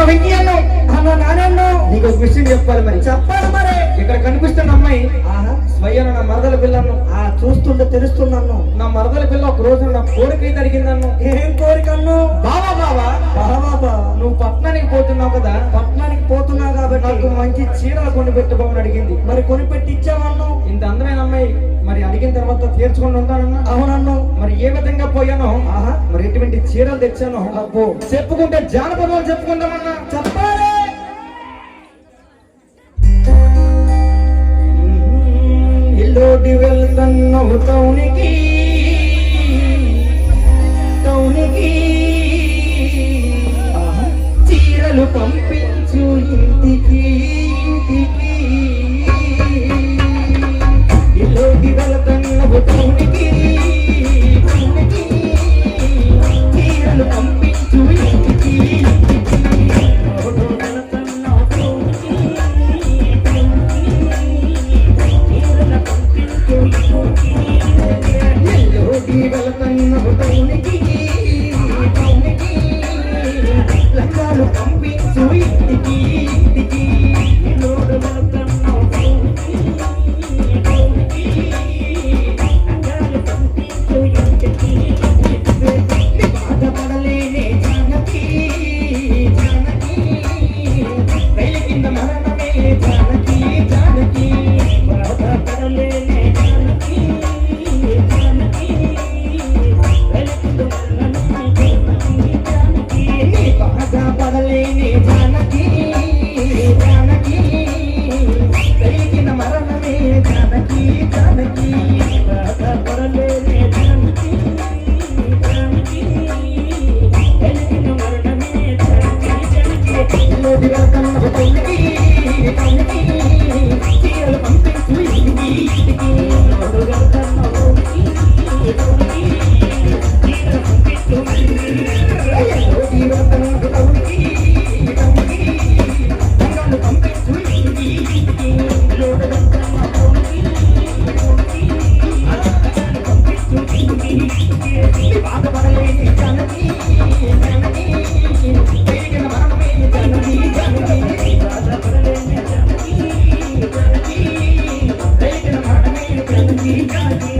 వెంకీ అన్న నానన్ను నీకు ఒక విషయం చెప్పాలి. మరి చెప్పాలి. మరి ఇక్కడ కనిపిస్తున్న అమ్మాయి స్వయం నా మరదల పిల్లను చూస్తుంటే తెలుస్తున్నాను. నా మరదల పిల్ల ఒక రోజు నా కోరిక అడిగిందన్ను. ఏం కోరికన్ను? బాబా బాబా బాబా నువ్వు పట్నానికి పోతున్నావు కదా, పట్నానికి పోతున్నావు కాబట్టి నాకు మంచి చీరలు కొని పెట్టుకోమని అడిగింది. మరి కొనిపెట్టి ఇచ్చావన్ను. ఇంత అందమైన అమ్మాయి మరి అడిగిన తర్వాత తీర్చుకొని ఉంటానన్నా. అవునన్ను. మరి ఏ విధంగా పోయానో మరి ఎటువంటి చీరలు తెచ్చానో అబ్బో చెప్పుకుంటే జానపదాలు చెప్పుకుంటామన్నా. చెప్పాలి. ఇల్లోటి వెళ్తున్నావు టౌనికి టౌనికి చీరలు పంపించు ఇంటికి ఇంటికి. ఇల్లోటి వెళ్తున్నావు టౌనికి టౌనికి చీరలు పంపించు ఇంటికి ఇంటికి. వెళ్తున్నావు టౌనికి టౌనికి లంగాలు పంపించు ఇంటికి ఇంటికి. లోడు వెళ్తున్నావు టౌనికి టౌనికి లంగాలు పంపించు ఇంటికి. బాధపడలేనే జానకి జానకి రైలు కింద మరణమే జానకి జానకి. బాధపడలేనే జానకి పడలేని జానకి జానకి కలిగిన మరణమే జానకి జానకి. పడలేని జానకి జానకి కలిగిన మరణమే జానకి జానకి. లోటి వెళ్తున్నావు టౌనికి టౌనికి చీరలు పంపించు ఇంటికి ఇంటికి. లోటు వెళ్తున్నావు టౌనికి టౌనికి చీరలు పంపించు ఇంటికి. లోటి వెళ్తున్నావు టౌనికి టౌనికి లంగాలు పంపించు ఇంటికి ఇంటికి. లోటు వెళ్తున్నావు టౌనికి టౌనికి లంగాలు పంపించు ఇంటికి ఇంటికి. బాధపడలేని జానకి జానకి కలిగిన మరణమే జానకి జానకి. బాధపడలేని జానకి జానకి కలిగిన మరణమే జానకి జానకి.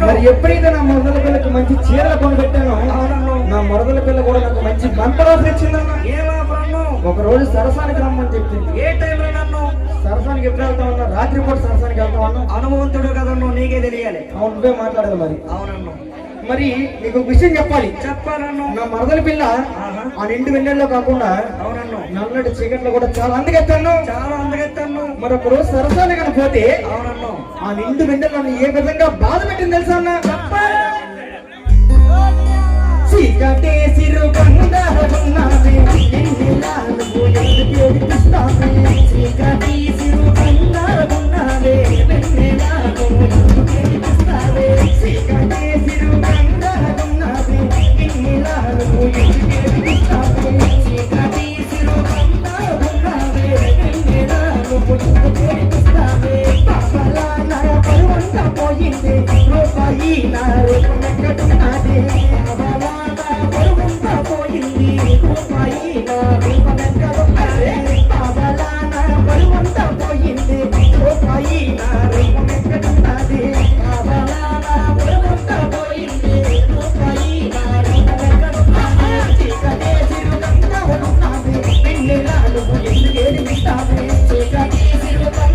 మరి ఎప్పుడైతే నా మరదల పిల్లకి మంచి చీరలు కొని పెట్టానో నా మరదల పిల్ల కూడా నాకు మంచి మంత్రాలు తెచ్చిందన్నా. ఒక రోజు సరసానికి రమ్మని చెప్పింది. ఏ టైంలో నన్ను సరసానికి ఎప్పుడు వెళ్తా ఉన్నా? రాత్రిపూట సరసానికి వెళ్తా ఉన్నా. అనుభవంతుడు కదన్ను, నీకే తెలియాలి. అవును, నువ్వే మాట్లాడదు. మరి అవునన్ను. మరి నీకు ఒక విషయం చెప్పాలి. చెప్పాలన్ను. నా మరదల పిల్ల ఆ నిండు వెన్నెల్లో కాకుండా అవునన్ను నల్లటి చీకట్లో కూడా చాలా అందగెత్తాను చాలా అందగెత్తాను. మరి ఒక రోజు సరసాలు కానీ పోతే అవునన్ను ఆ నిండు వెన్నెల్లో ఏ విధంగా బాధ పెట్టింది తెలుసా అన్న? చీకటే సిరు బంగారున్నది ఎన్నిలాలు ఏడిపిస్తావే. చీకటి సిరు బంగారున్నది ఎన్నిలాలు ఏడిపిస్తావే. చీకటే సిరు బంగారున్నది ఎన్నిలాలు ఏడిపిస్తావే. చీకటి సిరు బంగారున్నది ఎన్నిలాలు ఏడిపిస్తావే. పాపలా నా పరువంత పోయింది రూపాయి నా రూపమెక్కడున్నది. పోయింది రూపాయి నా రూపమెక్కడున్నది. పాపలా నా పరువంత పోయింది రూపాయి నా రూపమెక్కడున్నది. పాపలా నా పరువంత పోయింది రూపాయి నా రూపమెక్కడున్నది. చీకటే సిరుగంగా ఉన్నది వెన్నెలాలు ఎందుకు ఏడిపిస్తావే. చీకటి సిరుగంగా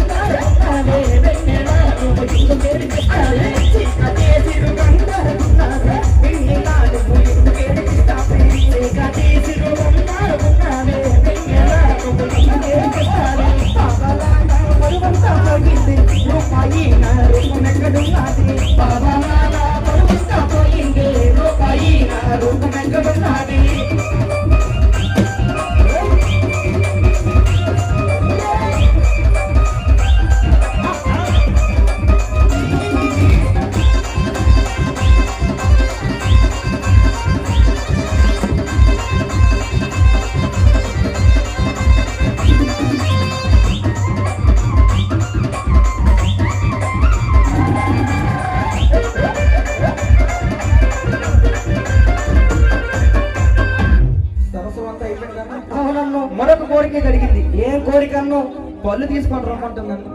పళ్ళు తీసుకొని రమ్మంటుంది నన్ను.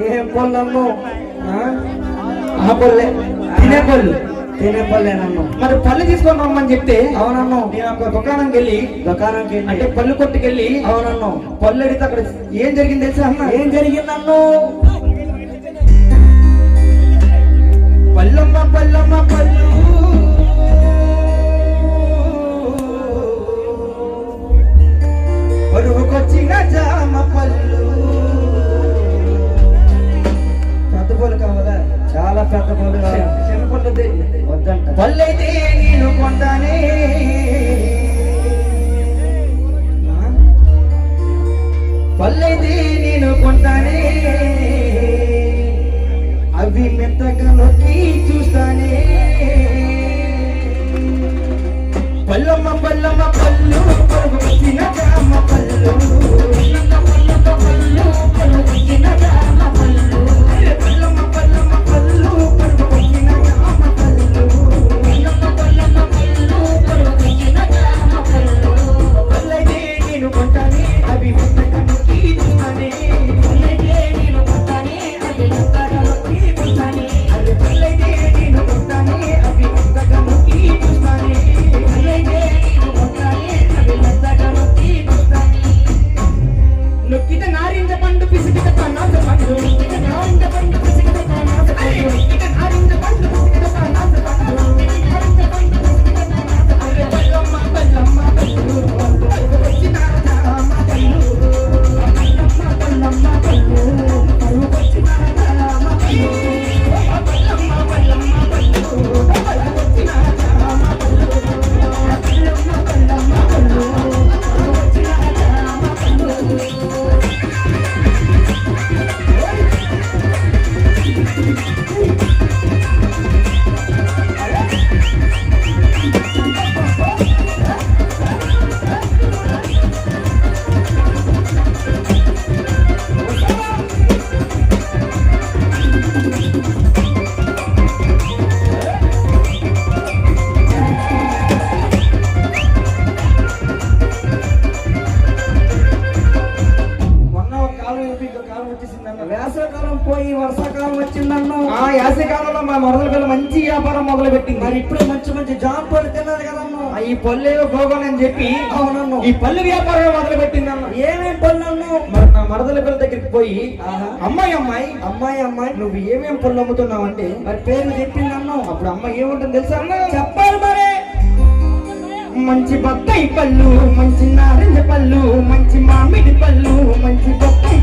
ఏం పళ్ళు అన్ను? ఆ పళ్ళే, తినే పళ్ళు. తినే పళ్ళే నన్ను. మరి పళ్ళు తీసుకొని రమ్మని చెప్తే అవునన్ను. నేను ఒక దుకాణంకి వెళ్ళి అంటే పళ్ళు కొట్టుకెళ్ళి అవునన్ను పళ్ళు అడిగితే అక్కడ ఏం జరిగింది తెలుసా అన్న? ఏం జరిగిందన్ను? పల్లమ్మ పల్లమ్మ పళ్ళు పరుగుకొచ్చిన జామ పళ్ళు. పెద్ద పళ్ళు కావాలా? చాలా పెద్ద పళ్ళు కావాలి. చిన్న పళ్ళు వద్దంట. పళ్ళైతే నేను కొంటానే, పళ్ళైతే నేను కొంటానే, అవి మెత్తగా నొక్కి చూస్తానే. పల్లమ్మ పల్లమ్మ పళ్ళు పరుగుకొచ్చిన జామ పళ్ళు. పల్లమ్మ పల్లమ్మ పళ్ళు పరుగుకొచ్చిన జామ పళ్ళు. పళ్ళైతే నేను కొంటానే, అవి మెత్తగా నొక్కి చూస్తానే. అరే పళ్ళైతే నేను కొంటానే, అవి మెత్తగా నొక్కి చూస్తానే. నొక్కిట నారింజ పండు పిసికిట పన్నాస పండు. నొక్కిట నారింజ పండు పిసికిట పన్నాస పండు. నొక్కిట నారింజ పండు పిసికిట పన్నాస పండు. అరే పల్లమ్మ పల్లమ్మ పళ్ళు పరుగుకొచ్చిన జామ పళ్ళు. పల్లమ్మ పల్లమ్మ పళ్ళు పరుగుకొచ్చిన జామ పళ్ళు. పల్లమ్మ పల్లమ్మ పళ్ళు పరుగుకొచ్చిన జామ పళ్ళు. పల్లమ్మ పల్లమ్మ పళ్ళు పరుగుకొచ్చిన జామ పళ్ళు. మొన్న ఒక కాలం అయిపోయి ఇంకో కాలం వచ్చేసిందన్న. వేసవికాలం పోయి వర్షాకాలం వచ్చిందన్ను. ఆ యాసకాలంలో మా మరదల పిల్ల మంచి వ్యాపారం మొదలు పెట్టింది. మరి ఇప్పుడే మంచి మంచి జామ పళ్ళు తిన్నది కదన్ను. ఈ పళ్ళేవో భోగాలని చెప్పి అవునన్ను. ఈ పళ్ళు వ్యాపారం మొదలు పెట్టిందన్న. ఏమేం పళ్ళు అన్ను? మరి నా మరదల పిల్ల దగ్గరికి పోయి ఆహా. అమ్మాయి అమ్మాయి అమ్మాయి అమ్మాయి నువ్వు ఏమేం పళ్ళు అమ్ముతున్నావు అంటే మరి పేరు చెప్పిందన్ను. అప్పుడు అమ్మాయి ఏముంటుంది తెలుసా అన్న? చెప్పాలి మరి. మంచి బత్తాయి పళ్ళు, మంచి నారింజ పళ్ళు, మంచి మామిడి పళ్ళు, మంచి బొప్పాయి